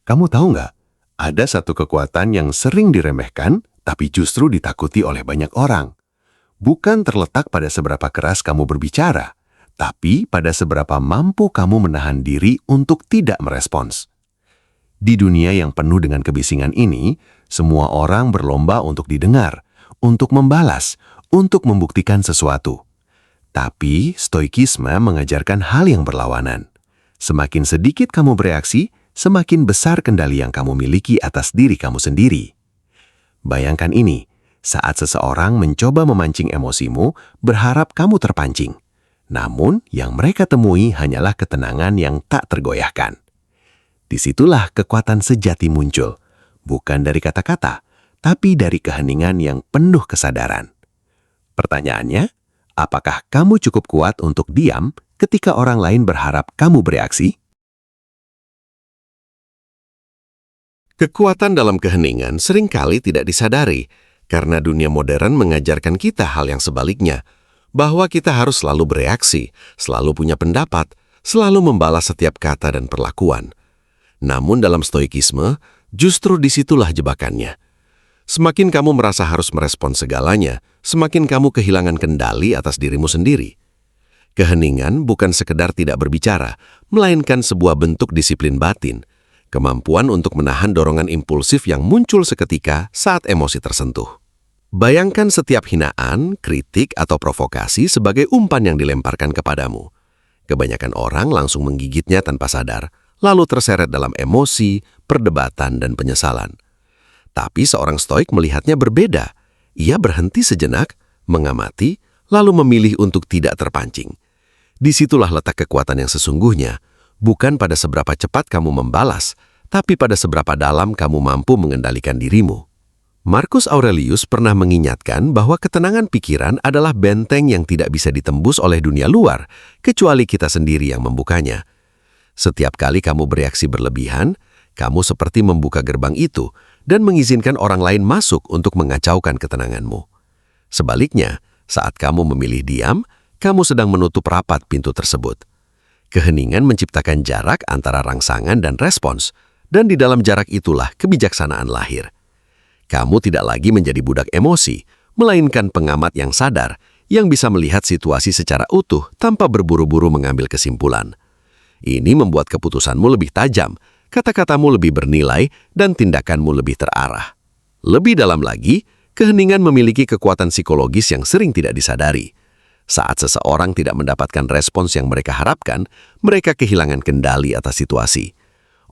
Kamu tahu nggak? Ada satu kekuatan yang sering diremehkan, tapi justru ditakuti oleh banyak orang. Bukan terletak pada seberapa keras kamu berbicara, tapi pada seberapa mampu kamu menahan diri untuk tidak merespons. Di dunia yang penuh dengan kebisingan ini, semua orang berlomba untuk didengar, untuk membalas, untuk membuktikan sesuatu. Tapi stoikisme mengajarkan hal yang berlawanan. Semakin sedikit kamu bereaksi, semakin besar kendali yang kamu miliki atas diri kamu sendiri. Bayangkan ini, saat seseorang mencoba memancing emosimu, berharap kamu terpancing. Namun, yang mereka temui hanyalah ketenangan yang tak tergoyahkan. Disitulah kekuatan sejati muncul, bukan dari kata-kata, tapi dari keheningan yang penuh kesadaran. Pertanyaannya, apakah kamu cukup kuat untuk diam ketika orang lain berharap kamu bereaksi? Kekuatan dalam keheningan seringkali tidak disadari, karena dunia modern mengajarkan kita hal yang sebaliknya, bahwa kita harus selalu bereaksi, selalu punya pendapat, selalu membalas setiap kata dan perlakuan. Namun dalam stoikisme, justru disitulah jebakannya. Semakin kamu merasa harus merespons segalanya, semakin kamu kehilangan kendali atas dirimu sendiri. Keheningan bukan sekedar tidak berbicara, melainkan sebuah bentuk disiplin batin, kemampuan untuk menahan dorongan impulsif yang muncul seketika saat emosi tersentuh. Bayangkan setiap hinaan, kritik, atau provokasi sebagai umpan yang dilemparkan kepadamu. Kebanyakan orang langsung menggigitnya tanpa sadar, lalu terseret dalam emosi, perdebatan, dan penyesalan. Tapi seorang stoik melihatnya berbeda. Ia berhenti sejenak, mengamati, lalu memilih untuk tidak terpancing. Disitulah letak kekuatan yang sesungguhnya, bukan pada seberapa cepat kamu membalas, tapi pada seberapa dalam kamu mampu mengendalikan dirimu. Marcus Aurelius pernah mengingatkan bahwa ketenangan pikiran adalah benteng yang tidak bisa ditembus oleh dunia luar, kecuali kita sendiri yang membukanya. Setiap kali kamu bereaksi berlebihan, kamu seperti membuka gerbang itu dan mengizinkan orang lain masuk untuk mengacaukan ketenanganmu. Sebaliknya, saat kamu memilih diam, kamu sedang menutup rapat pintu tersebut. Keheningan menciptakan jarak antara rangsangan dan respons, dan di dalam jarak itulah kebijaksanaan lahir. Kamu tidak lagi menjadi budak emosi, melainkan pengamat yang sadar, yang bisa melihat situasi secara utuh tanpa berburu-buru mengambil kesimpulan. Ini membuat keputusanmu lebih tajam, kata-katamu lebih bernilai, dan tindakanmu lebih terarah. Lebih dalam lagi, keheningan memiliki kekuatan psikologis yang sering tidak disadari. Saat seseorang tidak mendapatkan respons yang mereka harapkan, mereka kehilangan kendali atas situasi.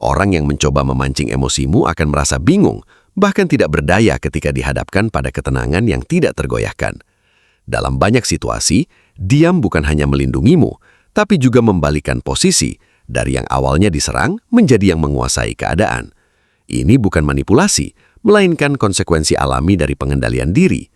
Orang yang mencoba memancing emosimu akan merasa bingung, bahkan tidak berdaya ketika dihadapkan pada ketenangan yang tidak tergoyahkan. Dalam banyak situasi, diam bukan hanya melindungimu, tapi juga membalikan posisi dari yang awalnya diserang menjadi yang menguasai keadaan. Ini bukan manipulasi, melainkan konsekuensi alami dari pengendalian diri.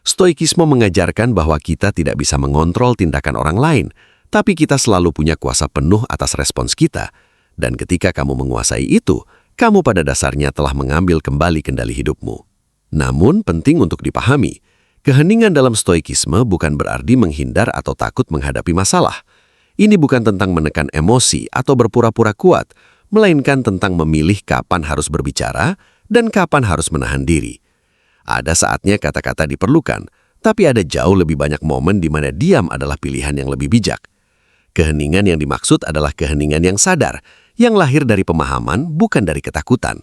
Stoikisme mengajarkan bahwa kita tidak bisa mengontrol tindakan orang lain, tapi kita selalu punya kuasa penuh atas respons kita. Dan ketika kamu menguasai itu, kamu pada dasarnya telah mengambil kembali kendali hidupmu. Namun penting untuk dipahami, keheningan dalam stoikisme bukan berarti menghindar atau takut menghadapi masalah. Ini bukan tentang menekan emosi atau berpura-pura kuat, melainkan tentang memilih kapan harus berbicara dan kapan harus menahan diri. Ada saatnya kata-kata diperlukan, tapi ada jauh lebih banyak momen di mana diam adalah pilihan yang lebih bijak. Keheningan yang dimaksud adalah keheningan yang sadar, yang lahir dari pemahaman, bukan dari ketakutan.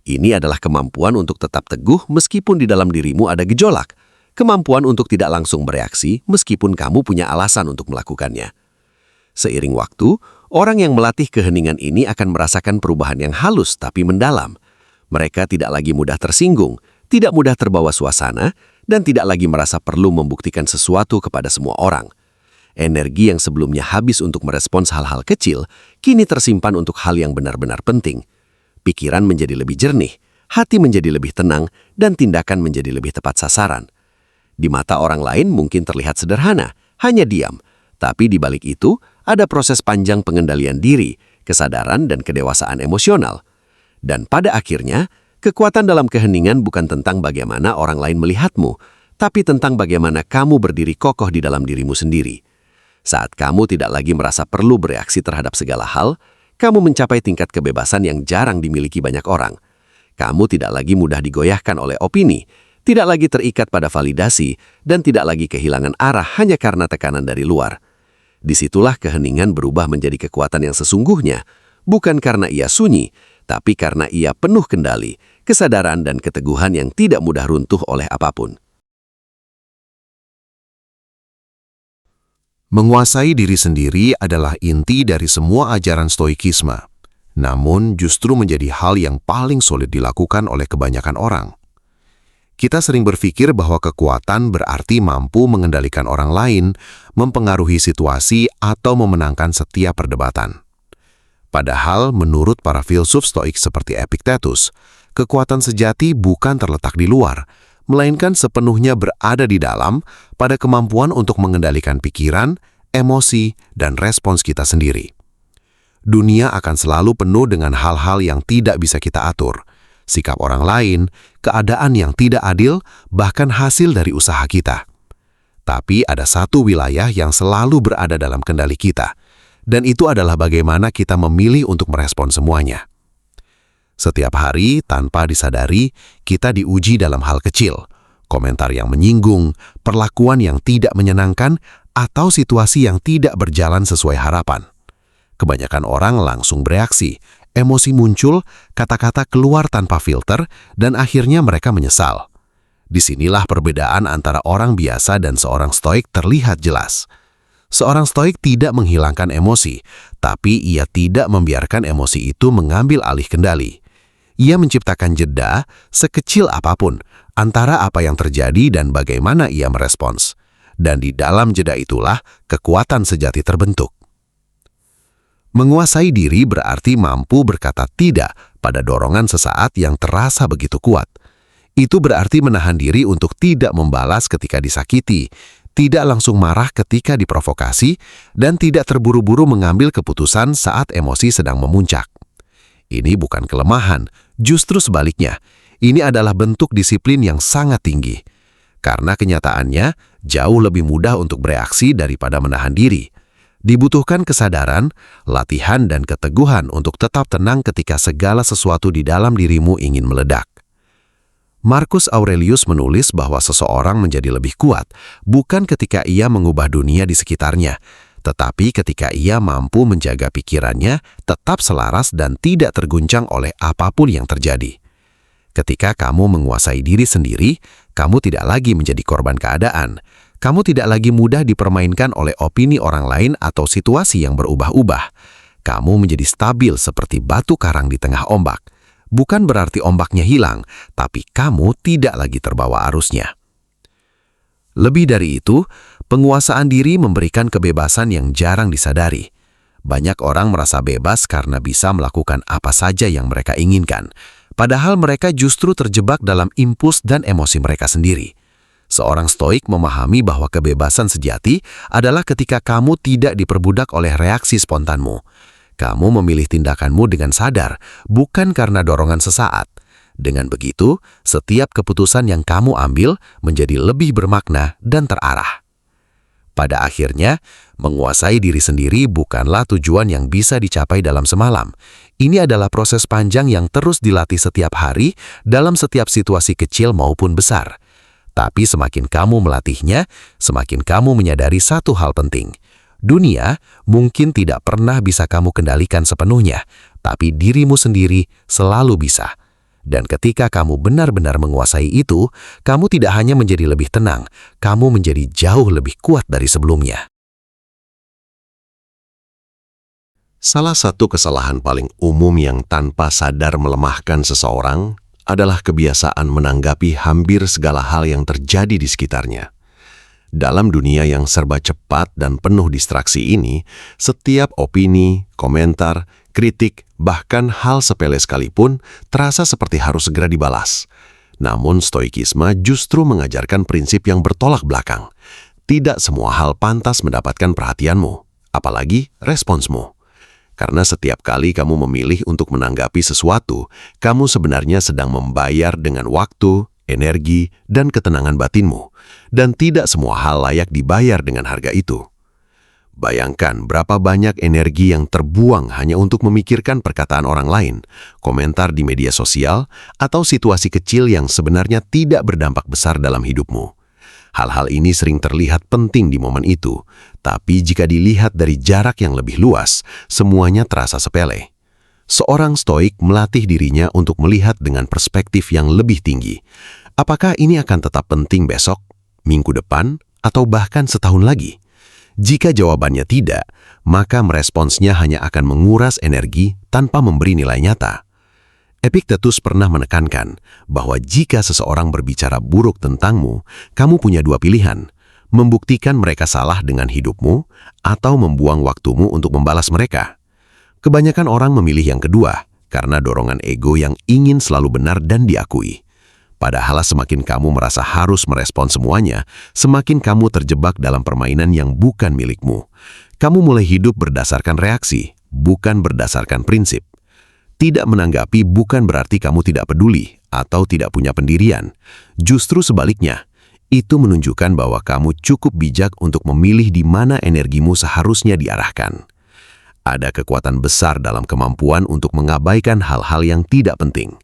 Ini adalah kemampuan untuk tetap teguh meskipun di dalam dirimu ada gejolak, kemampuan untuk tidak langsung bereaksi meskipun kamu punya alasan untuk melakukannya. Seiring waktu, orang yang melatih keheningan ini akan merasakan perubahan yang halus tapi mendalam. Mereka tidak lagi mudah tersinggung, tidak mudah terbawa suasana, dan tidak lagi merasa perlu membuktikan sesuatu kepada semua orang. Energi yang sebelumnya habis untuk merespons hal-hal kecil, kini tersimpan untuk hal yang benar-benar penting. Pikiran menjadi lebih jernih, hati menjadi lebih tenang, dan tindakan menjadi lebih tepat sasaran. Di mata orang lain mungkin terlihat sederhana, hanya diam. Tapi di balik itu, ada proses panjang pengendalian diri, kesadaran, dan kedewasaan emosional. Dan pada akhirnya, kekuatan dalam keheningan bukan tentang bagaimana orang lain melihatmu, tapi tentang bagaimana kamu berdiri kokoh di dalam dirimu sendiri. Saat kamu tidak lagi merasa perlu bereaksi terhadap segala hal, kamu mencapai tingkat kebebasan yang jarang dimiliki banyak orang. Kamu tidak lagi mudah digoyahkan oleh opini, tidak lagi terikat pada validasi, dan tidak lagi kehilangan arah hanya karena tekanan dari luar. Disitulah keheningan berubah menjadi kekuatan yang sesungguhnya, bukan karena ia sunyi, tapi karena ia penuh kendali, kesadaran dan keteguhan yang tidak mudah runtuh oleh apapun. Menguasai diri sendiri adalah inti dari semua ajaran stoikisme, namun justru menjadi hal yang paling sulit dilakukan oleh kebanyakan orang. Kita sering berpikir bahwa kekuatan berarti mampu mengendalikan orang lain, mempengaruhi situasi, atau memenangkan setiap perdebatan. Padahal, menurut para filsuf stoik seperti Epictetus, kekuatan sejati bukan terletak di luar, melainkan sepenuhnya berada di dalam pada kemampuan untuk mengendalikan pikiran, emosi, dan respons kita sendiri. Dunia akan selalu penuh dengan hal-hal yang tidak bisa kita atur, sikap orang lain, keadaan yang tidak adil, bahkan hasil dari usaha kita. Tapi ada satu wilayah yang selalu berada dalam kendali kita, dan itu adalah bagaimana kita memilih untuk merespon semuanya. Setiap hari, tanpa disadari, kita diuji dalam hal kecil, komentar yang menyinggung, perlakuan yang tidak menyenangkan, atau situasi yang tidak berjalan sesuai harapan. Kebanyakan orang langsung bereaksi, emosi muncul, kata-kata keluar tanpa filter, dan akhirnya mereka menyesal. Disinilah perbedaan antara orang biasa dan seorang stoik terlihat jelas. Seorang stoik tidak menghilangkan emosi, tapi ia tidak membiarkan emosi itu mengambil alih kendali. Ia menciptakan jeda sekecil apapun antara apa yang terjadi dan bagaimana ia merespons. Dan di dalam jeda itulah kekuatan sejati terbentuk. Menguasai diri berarti mampu berkata tidak pada dorongan sesaat yang terasa begitu kuat. Itu berarti menahan diri untuk tidak membalas ketika disakiti, tidak langsung marah ketika diprovokasi, dan tidak terburu-buru mengambil keputusan saat emosi sedang memuncak. Ini bukan kelemahan, justru sebaliknya. Ini adalah bentuk disiplin yang sangat tinggi. Karena kenyataannya, jauh lebih mudah untuk bereaksi daripada menahan diri. Dibutuhkan kesadaran, latihan, dan keteguhan untuk tetap tenang ketika segala sesuatu di dalam dirimu ingin meledak. Marcus Aurelius menulis bahwa seseorang menjadi lebih kuat bukan ketika ia mengubah dunia di sekitarnya, tetapi ketika ia mampu menjaga pikirannya tetap selaras dan tidak terguncang oleh apapun yang terjadi. Ketika kamu menguasai diri sendiri, kamu tidak lagi menjadi korban keadaan. Kamu tidak lagi mudah dipermainkan oleh opini orang lain atau situasi yang berubah-ubah. Kamu menjadi stabil seperti batu karang di tengah ombak. Bukan berarti ombaknya hilang, tapi kamu tidak lagi terbawa arusnya. Lebih dari itu, penguasaan diri memberikan kebebasan yang jarang disadari. Banyak orang merasa bebas karena bisa melakukan apa saja yang mereka inginkan, padahal mereka justru terjebak dalam impuls dan emosi mereka sendiri. Seorang stoik memahami bahwa kebebasan sejati adalah ketika kamu tidak diperbudak oleh reaksi spontanmu. Kamu memilih tindakanmu dengan sadar, bukan karena dorongan sesaat. Dengan begitu, setiap keputusan yang kamu ambil menjadi lebih bermakna dan terarah. Pada akhirnya, menguasai diri sendiri bukanlah tujuan yang bisa dicapai dalam semalam. Ini adalah proses panjang yang terus dilatih setiap hari dalam setiap situasi kecil maupun besar. Tapi semakin kamu melatihnya, semakin kamu menyadari satu hal penting. Dunia mungkin tidak pernah bisa kamu kendalikan sepenuhnya, tapi dirimu sendiri selalu bisa. Dan ketika kamu benar-benar menguasai itu, kamu tidak hanya menjadi lebih tenang, kamu menjadi jauh lebih kuat dari sebelumnya. Salah satu kesalahan paling umum yang tanpa sadar melemahkan seseorang adalah kebiasaan menanggapi hampir segala hal yang terjadi di sekitarnya. Dalam dunia yang serba cepat dan penuh distraksi ini, setiap opini, komentar, kritik, bahkan hal sepele sekalipun terasa seperti harus segera dibalas. Namun stoikisme justru mengajarkan prinsip yang bertolak belakang. Tidak semua hal pantas mendapatkan perhatianmu, apalagi responsmu. Karena setiap kali kamu memilih untuk menanggapi sesuatu, kamu sebenarnya sedang membayar dengan waktu, energi, dan ketenangan batinmu. Dan tidak semua hal layak dibayar dengan harga itu. Bayangkan berapa banyak energi yang terbuang hanya untuk memikirkan perkataan orang lain, komentar di media sosial, atau situasi kecil yang sebenarnya tidak berdampak besar dalam hidupmu. Hal-hal ini sering terlihat penting di momen itu, tapi jika dilihat dari jarak yang lebih luas, semuanya terasa sepele. Seorang stoik melatih dirinya untuk melihat dengan perspektif yang lebih tinggi. Apakah ini akan tetap penting besok, minggu depan, atau bahkan setahun lagi? Jika jawabannya tidak, maka meresponsnya hanya akan menguras energi tanpa memberi nilai nyata. Epictetus pernah menekankan bahwa jika seseorang berbicara buruk tentangmu, kamu punya dua pilihan, membuktikan mereka salah dengan hidupmu atau membuang waktumu untuk membalas mereka. Kebanyakan orang memilih yang kedua karena dorongan ego yang ingin selalu benar dan diakui. Padahal semakin kamu merasa harus merespon semuanya, semakin kamu terjebak dalam permainan yang bukan milikmu. Kamu mulai hidup berdasarkan reaksi, bukan berdasarkan prinsip. Tidak menanggapi bukan berarti kamu tidak peduli atau tidak punya pendirian. Justru sebaliknya, itu menunjukkan bahwa kamu cukup bijak untuk memilih di mana energimu seharusnya diarahkan. Ada kekuatan besar dalam kemampuan untuk mengabaikan hal-hal yang tidak penting.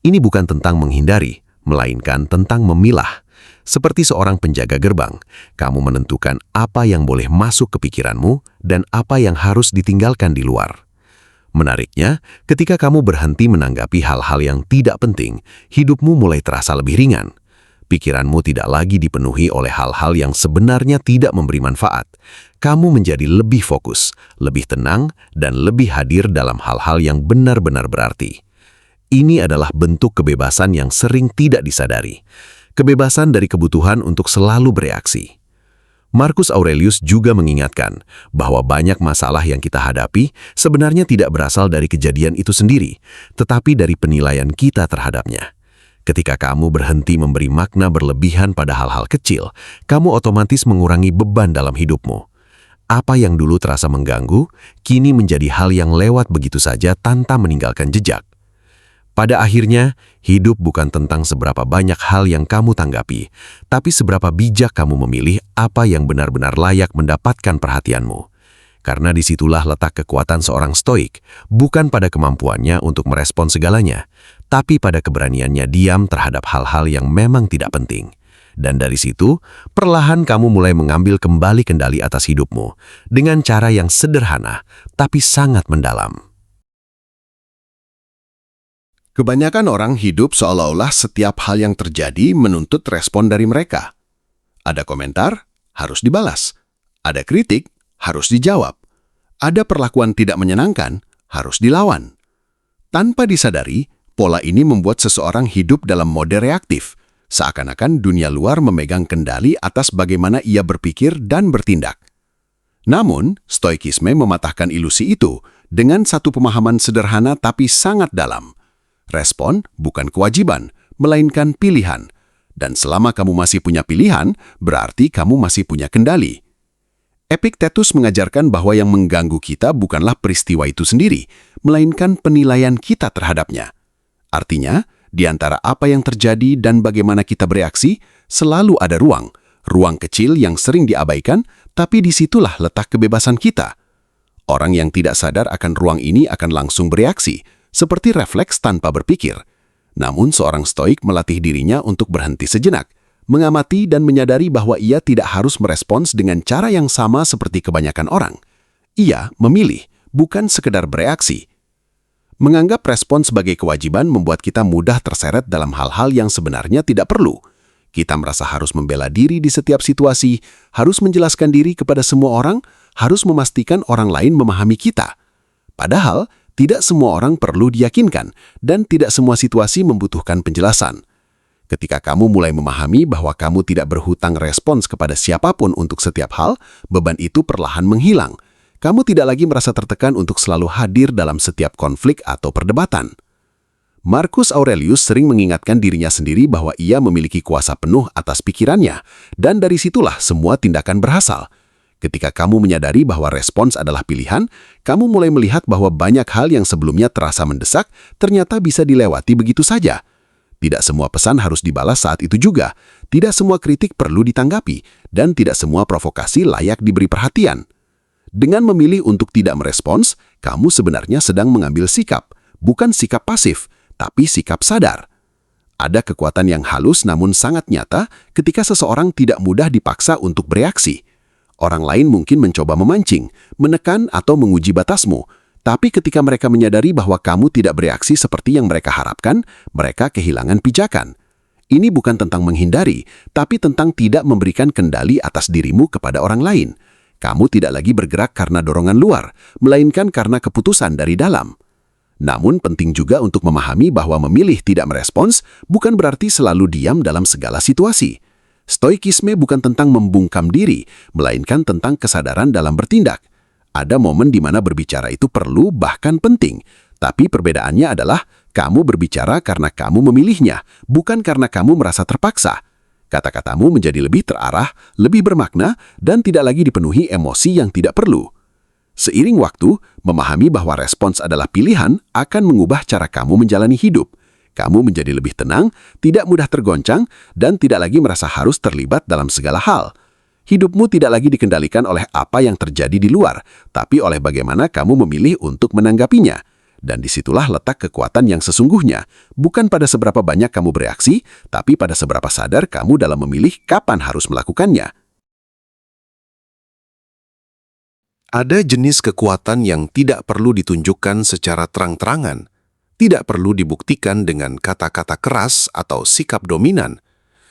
Ini bukan tentang menghindari, melainkan tentang memilah. Seperti seorang penjaga gerbang, kamu menentukan apa yang boleh masuk ke pikiranmu dan apa yang harus ditinggalkan di luar. Menariknya, ketika kamu berhenti menanggapi hal-hal yang tidak penting, hidupmu mulai terasa lebih ringan. Pikiranmu tidak lagi dipenuhi oleh hal-hal yang sebenarnya tidak memberi manfaat. Kamu menjadi lebih fokus, lebih tenang, dan lebih hadir dalam hal-hal yang benar-benar berarti. Ini adalah bentuk kebebasan yang sering tidak disadari. Kebebasan dari kebutuhan untuk selalu bereaksi. Marcus Aurelius juga mengingatkan bahwa banyak masalah yang kita hadapi sebenarnya tidak berasal dari kejadian itu sendiri, tetapi dari penilaian kita terhadapnya. Ketika kamu berhenti memberi makna berlebihan pada hal-hal kecil, kamu otomatis mengurangi beban dalam hidupmu. Apa yang dulu terasa mengganggu, kini menjadi hal yang lewat begitu saja tanpa meninggalkan jejak. Pada akhirnya, hidup bukan tentang seberapa banyak hal yang kamu tanggapi, tapi seberapa bijak kamu memilih apa yang benar-benar layak mendapatkan perhatianmu. Karena disitulah letak kekuatan seorang stoik, bukan pada kemampuannya untuk merespon segalanya, tapi pada keberaniannya diam terhadap hal-hal yang memang tidak penting. Dan dari situ, perlahan kamu mulai mengambil kembali kendali atas hidupmu, dengan cara yang sederhana, tapi sangat mendalam. Kebanyakan orang hidup seolah-olah setiap hal yang terjadi menuntut respon dari mereka. Ada komentar, harus dibalas. Ada kritik, harus dijawab. Ada perlakuan tidak menyenangkan, harus dilawan. Tanpa disadari, pola ini membuat seseorang hidup dalam mode reaktif, seakan-akan dunia luar memegang kendali atas bagaimana ia berpikir dan bertindak. Namun, stoikisme mematahkan ilusi itu dengan satu pemahaman sederhana tapi sangat dalam. Respon bukan kewajiban, melainkan pilihan. Dan selama kamu masih punya pilihan, berarti kamu masih punya kendali. Epictetus mengajarkan bahwa yang mengganggu kita bukanlah peristiwa itu sendiri, melainkan penilaian kita terhadapnya. Artinya, di antara apa yang terjadi dan bagaimana kita bereaksi, selalu ada ruang kecil yang sering diabaikan, tapi disitulah letak kebebasan kita. Orang yang tidak sadar akan ruang ini akan langsung bereaksi, seperti refleks tanpa berpikir. Namun seorang stoik melatih dirinya untuk berhenti sejenak, mengamati dan menyadari bahwa ia tidak harus merespons dengan cara yang sama seperti kebanyakan orang. Ia memilih, bukan sekedar bereaksi. Menganggap respons sebagai kewajiban membuat kita mudah terseret dalam hal-hal yang sebenarnya tidak perlu. Kita merasa harus membela diri di setiap situasi, harus menjelaskan diri kepada semua orang, harus memastikan orang lain memahami kita. Padahal, tidak semua orang perlu diyakinkan, dan tidak semua situasi membutuhkan penjelasan. Ketika kamu mulai memahami bahwa kamu tidak berhutang respons kepada siapapun untuk setiap hal, beban itu perlahan menghilang. Kamu tidak lagi merasa tertekan untuk selalu hadir dalam setiap konflik atau perdebatan. Marcus Aurelius sering mengingatkan dirinya sendiri bahwa ia memiliki kuasa penuh atas pikirannya, dan dari situlah semua tindakan berasal. Ketika kamu menyadari bahwa respons adalah pilihan, kamu mulai melihat bahwa banyak hal yang sebelumnya terasa mendesak ternyata bisa dilewati begitu saja. Tidak semua pesan harus dibalas saat itu juga, tidak semua kritik perlu ditanggapi, dan tidak semua provokasi layak diberi perhatian. Dengan memilih untuk tidak merespons, kamu sebenarnya sedang mengambil sikap, bukan sikap pasif, tapi sikap sadar. Ada kekuatan yang halus namun sangat nyata ketika seseorang tidak mudah dipaksa untuk bereaksi. Orang lain mungkin mencoba memancing, menekan atau menguji batasmu, tapi ketika mereka menyadari bahwa kamu tidak bereaksi seperti yang mereka harapkan, mereka kehilangan pijakan. Ini bukan tentang menghindari, tapi tentang tidak memberikan kendali atas dirimu kepada orang lain. Kamu tidak lagi bergerak karena dorongan luar, melainkan karena keputusan dari dalam. Namun penting juga untuk memahami bahwa memilih tidak merespons bukan berarti selalu diam dalam segala situasi. Stoikisme bukan tentang membungkam diri, melainkan tentang kesadaran dalam bertindak. Ada momen di mana berbicara itu perlu bahkan penting, tapi perbedaannya adalah kamu berbicara karena kamu memilihnya, bukan karena kamu merasa terpaksa. Kata-katamu menjadi lebih terarah, lebih bermakna, dan tidak lagi dipenuhi emosi yang tidak perlu. Seiring waktu, memahami bahwa respons adalah pilihan akan mengubah cara kamu menjalani hidup. Kamu menjadi lebih tenang, tidak mudah tergoncang, dan tidak lagi merasa harus terlibat dalam segala hal. Hidupmu tidak lagi dikendalikan oleh apa yang terjadi di luar, tapi oleh bagaimana kamu memilih untuk menanggapinya. Dan disitulah letak kekuatan yang sesungguhnya, bukan pada seberapa banyak kamu bereaksi, tapi pada seberapa sadar kamu dalam memilih kapan harus melakukannya. Ada jenis kekuatan yang tidak perlu ditunjukkan secara terang-terangan, tidak perlu dibuktikan dengan kata-kata keras atau sikap dominan,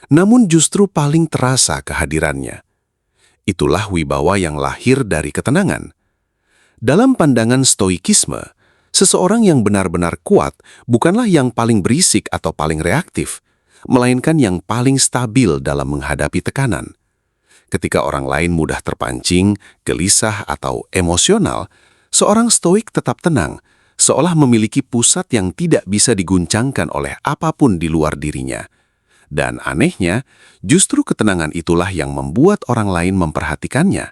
namun justru paling terasa kehadirannya. Itulah wibawa yang lahir dari ketenangan. Dalam pandangan Stoikisme, seseorang yang benar-benar kuat bukanlah yang paling berisik atau paling reaktif, melainkan yang paling stabil dalam menghadapi tekanan. Ketika orang lain mudah terpancing, gelisah, atau emosional, seorang stoik tetap tenang, seolah memiliki pusat yang tidak bisa diguncangkan oleh apapun di luar dirinya. Dan anehnya, justru ketenangan itulah yang membuat orang lain memperhatikannya.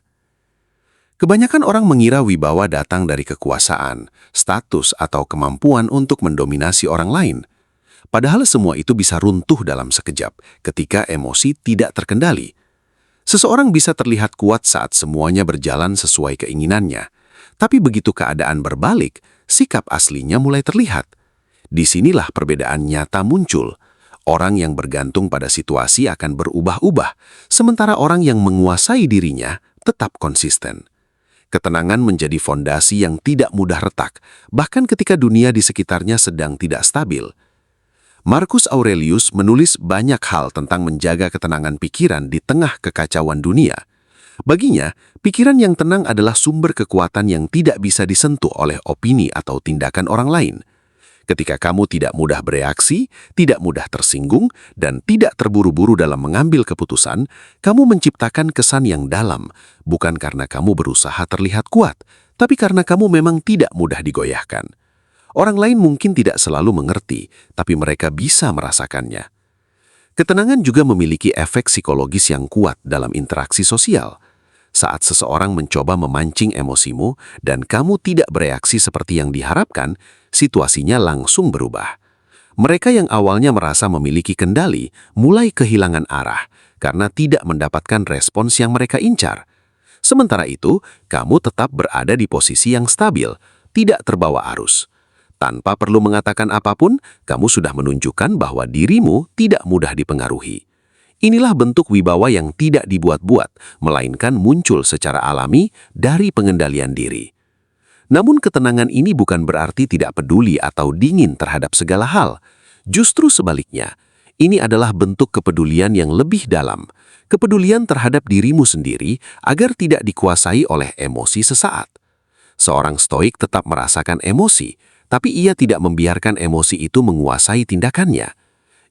Kebanyakan orang mengira wibawa datang dari kekuasaan, status, atau kemampuan untuk mendominasi orang lain. Padahal semua itu bisa runtuh dalam sekejap ketika emosi tidak terkendali. Seseorang bisa terlihat kuat saat semuanya berjalan sesuai keinginannya. Tapi begitu keadaan berbalik, sikap aslinya mulai terlihat. Disinilah perbedaan nyata muncul. Orang yang bergantung pada situasi akan berubah-ubah, sementara orang yang menguasai dirinya tetap konsisten. Ketenangan menjadi fondasi yang tidak mudah retak, bahkan ketika dunia di sekitarnya sedang tidak stabil. Marcus Aurelius menulis banyak hal tentang menjaga ketenangan pikiran di tengah kekacauan dunia. Baginya, pikiran yang tenang adalah sumber kekuatan yang tidak bisa disentuh oleh opini atau tindakan orang lain. Ketika kamu tidak mudah bereaksi, tidak mudah tersinggung, dan tidak terburu-buru dalam mengambil keputusan, kamu menciptakan kesan yang dalam, bukan karena kamu berusaha terlihat kuat, tapi karena kamu memang tidak mudah digoyahkan. Orang lain mungkin tidak selalu mengerti, tapi mereka bisa merasakannya. Ketenangan juga memiliki efek psikologis yang kuat dalam interaksi sosial. Saat seseorang mencoba memancing emosimu dan kamu tidak bereaksi seperti yang diharapkan, situasinya langsung berubah. Mereka yang awalnya merasa memiliki kendali mulai kehilangan arah karena tidak mendapatkan respons yang mereka incar. Sementara itu, kamu tetap berada di posisi yang stabil, tidak terbawa arus. Tanpa perlu mengatakan apapun, kamu sudah menunjukkan bahwa dirimu tidak mudah dipengaruhi. Inilah bentuk wibawa yang tidak dibuat-buat, melainkan muncul secara alami dari pengendalian diri. Namun ketenangan ini bukan berarti tidak peduli atau dingin terhadap segala hal. Justru sebaliknya, ini adalah bentuk kepedulian yang lebih dalam, kepedulian terhadap dirimu sendiri agar tidak dikuasai oleh emosi sesaat. Seorang stoik tetap merasakan emosi, tapi ia tidak membiarkan emosi itu menguasai tindakannya.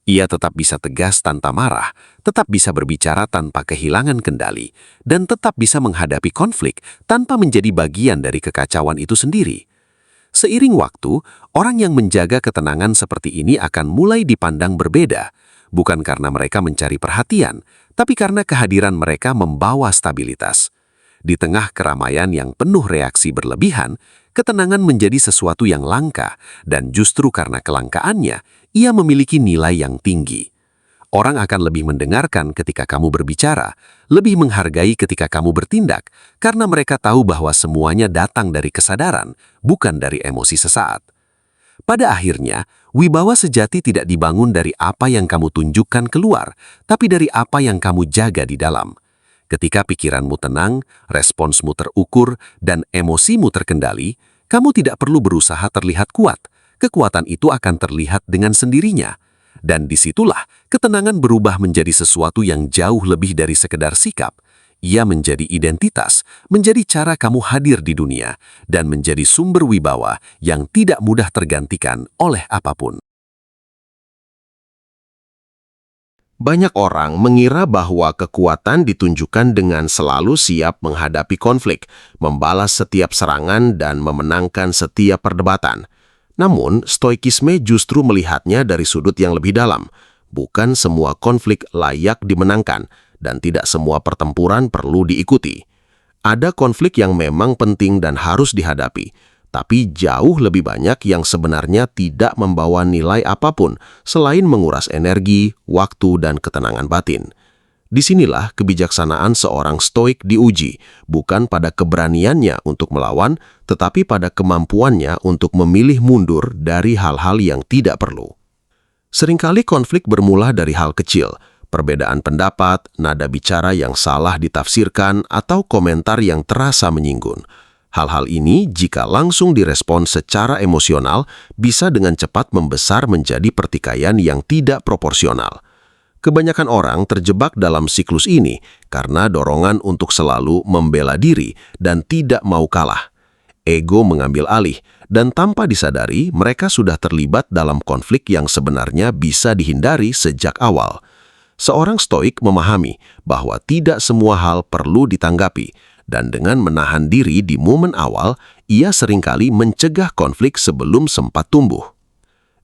Ia tetap bisa tegas tanpa marah, tetap bisa berbicara tanpa kehilangan kendali, dan tetap bisa menghadapi konflik tanpa menjadi bagian dari kekacauan itu sendiri. Seiring waktu, orang yang menjaga ketenangan seperti ini akan mulai dipandang berbeda, bukan karena mereka mencari perhatian, tapi karena kehadiran mereka membawa stabilitas. Di tengah keramaian yang penuh reaksi berlebihan, ketenangan menjadi sesuatu yang langka, dan justru karena kelangkaannya, ia memiliki nilai yang tinggi. Orang akan lebih mendengarkan ketika kamu berbicara, lebih menghargai ketika kamu bertindak, karena mereka tahu bahwa semuanya datang dari kesadaran, bukan dari emosi sesaat. Pada akhirnya, wibawa sejati tidak dibangun dari apa yang kamu tunjukkan keluar, tapi dari apa yang kamu jaga di dalam. Ketika pikiranmu tenang, responsmu terukur, dan emosimu terkendali, kamu tidak perlu berusaha terlihat kuat. Kekuatan itu akan terlihat dengan sendirinya. Dan disitulah ketenangan berubah menjadi sesuatu yang jauh lebih dari sekedar sikap. Ia menjadi identitas, menjadi cara kamu hadir di dunia, dan menjadi sumber wibawa yang tidak mudah tergantikan oleh apapun. Banyak orang mengira bahwa kekuatan ditunjukkan dengan selalu siap menghadapi konflik, membalas setiap serangan, dan memenangkan setiap perdebatan. Namun, stoikisme justru melihatnya dari sudut yang lebih dalam. Bukan semua konflik layak dimenangkan, dan tidak semua pertempuran perlu diikuti. Ada konflik yang memang penting dan harus dihadapi, tapi jauh lebih banyak yang sebenarnya tidak membawa nilai apapun selain menguras energi, waktu, dan ketenangan batin. Disinilah kebijaksanaan seorang stoik diuji, bukan pada keberaniannya untuk melawan, tetapi pada kemampuannya untuk memilih mundur dari hal-hal yang tidak perlu. Seringkali konflik bermula dari hal kecil, perbedaan pendapat, nada bicara yang salah ditafsirkan, atau komentar yang terasa menyinggung. Hal-hal ini, jika langsung direspon secara emosional, bisa dengan cepat membesar menjadi pertikaian yang tidak proporsional. Kebanyakan orang terjebak dalam siklus ini karena dorongan untuk selalu membela diri dan tidak mau kalah. Ego mengambil alih, dan tanpa disadari mereka sudah terlibat dalam konflik yang sebenarnya bisa dihindari sejak awal. Seorang stoik memahami bahwa tidak semua hal perlu ditanggapi, dan dengan menahan diri di momen awal, ia seringkali mencegah konflik sebelum sempat tumbuh.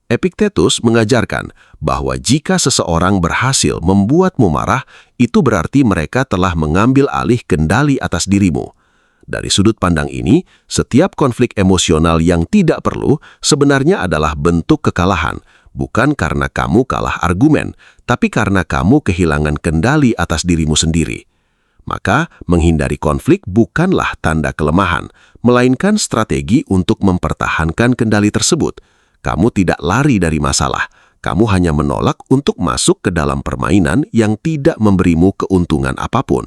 Epictetus mengajarkan bahwa jika seseorang berhasil membuatmu marah, itu berarti mereka telah mengambil alih kendali atas dirimu. Dari sudut pandang ini, setiap konflik emosional yang tidak perlu sebenarnya adalah bentuk kekalahan, bukan karena kamu kalah argumen, tapi karena kamu kehilangan kendali atas dirimu sendiri. Maka, menghindari konflik bukanlah tanda kelemahan, melainkan strategi untuk mempertahankan kendali tersebut. Kamu tidak lari dari masalah, kamu hanya menolak untuk masuk ke dalam permainan yang tidak memberimu keuntungan apapun.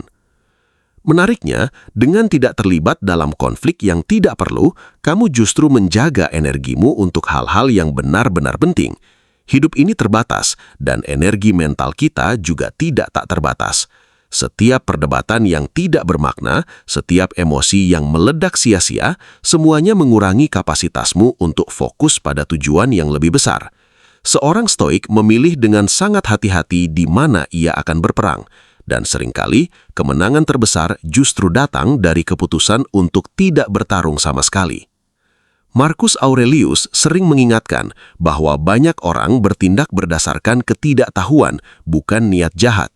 Menariknya, dengan tidak terlibat dalam konflik yang tidak perlu, kamu justru menjaga energimu untuk hal-hal yang benar-benar penting. Hidup ini terbatas, dan energi mental kita juga tak terbatas. Setiap perdebatan yang tidak bermakna, setiap emosi yang meledak sia-sia, semuanya mengurangi kapasitasmu untuk fokus pada tujuan yang lebih besar. Seorang stoik memilih dengan sangat hati-hati di mana ia akan berperang, dan seringkali kemenangan terbesar justru datang dari keputusan untuk tidak bertarung sama sekali. Marcus Aurelius sering mengingatkan bahwa banyak orang bertindak berdasarkan ketidaktahuan, bukan niat jahat.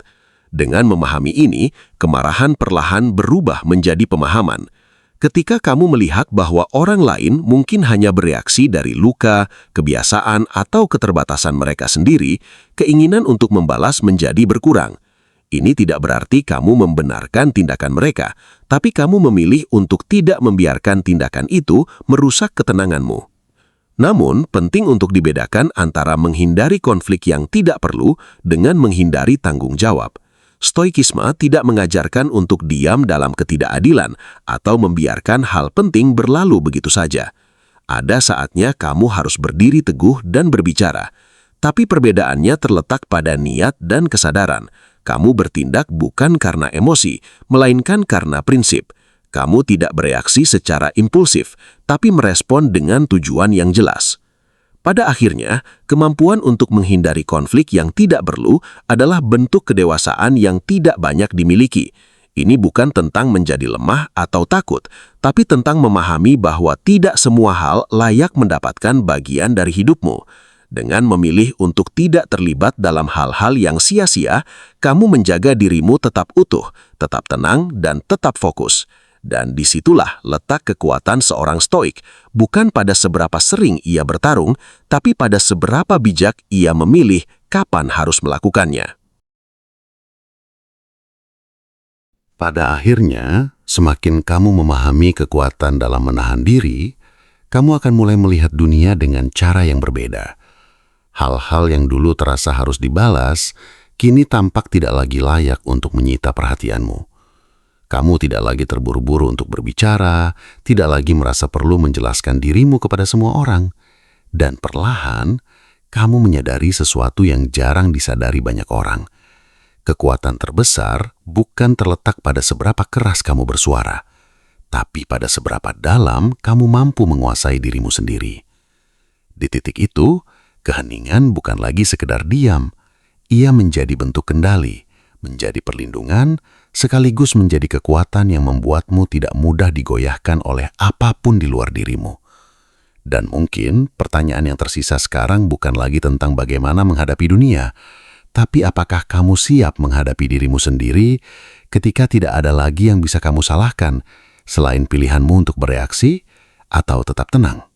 Dengan memahami ini, kemarahan perlahan berubah menjadi pemahaman. Ketika kamu melihat bahwa orang lain mungkin hanya bereaksi dari luka, kebiasaan, atau keterbatasan mereka sendiri, keinginan untuk membalas menjadi berkurang. Ini tidak berarti kamu membenarkan tindakan mereka, tapi kamu memilih untuk tidak membiarkan tindakan itu merusak ketenanganmu. Namun, penting untuk dibedakan antara menghindari konflik yang tidak perlu dengan menghindari tanggung jawab. Stoikisme tidak mengajarkan untuk diam dalam ketidakadilan atau membiarkan hal penting berlalu begitu saja. Ada saatnya kamu harus berdiri teguh dan berbicara. Tapi perbedaannya terletak pada niat dan kesadaran. Kamu bertindak bukan karena emosi, melainkan karena prinsip. Kamu tidak bereaksi secara impulsif, tapi merespon dengan tujuan yang jelas. Pada akhirnya, kemampuan untuk menghindari konflik yang tidak perlu adalah bentuk kedewasaan yang tidak banyak dimiliki. Ini bukan tentang menjadi lemah atau takut, tapi tentang memahami bahwa tidak semua hal layak mendapatkan bagian dari hidupmu. Dengan memilih untuk tidak terlibat dalam hal-hal yang sia-sia, kamu menjaga dirimu tetap utuh, tetap tenang, dan tetap fokus. Dan disitulah letak kekuatan seorang stoik, bukan pada seberapa sering ia bertarung, tapi pada seberapa bijak ia memilih kapan harus melakukannya. Pada akhirnya, semakin kamu memahami kekuatan dalam menahan diri, kamu akan mulai melihat dunia dengan cara yang berbeda. Hal-hal yang dulu terasa harus dibalas, kini tampak tidak lagi layak untuk menyita perhatianmu. Kamu tidak lagi terburu-buru untuk berbicara, tidak lagi merasa perlu menjelaskan dirimu kepada semua orang. Dan perlahan, kamu menyadari sesuatu yang jarang disadari banyak orang. Kekuatan terbesar bukan terletak pada seberapa keras kamu bersuara, tapi pada seberapa dalam kamu mampu menguasai dirimu sendiri. Di titik itu, keheningan bukan lagi sekedar diam. Ia menjadi bentuk kendali, menjadi perlindungan, sekaligus menjadi kekuatan yang membuatmu tidak mudah digoyahkan oleh apapun di luar dirimu. Dan mungkin pertanyaan yang tersisa sekarang bukan lagi tentang bagaimana menghadapi dunia, tapi apakah kamu siap menghadapi dirimu sendiri ketika tidak ada lagi yang bisa kamu salahkan selain pilihanmu untuk bereaksi atau tetap tenang?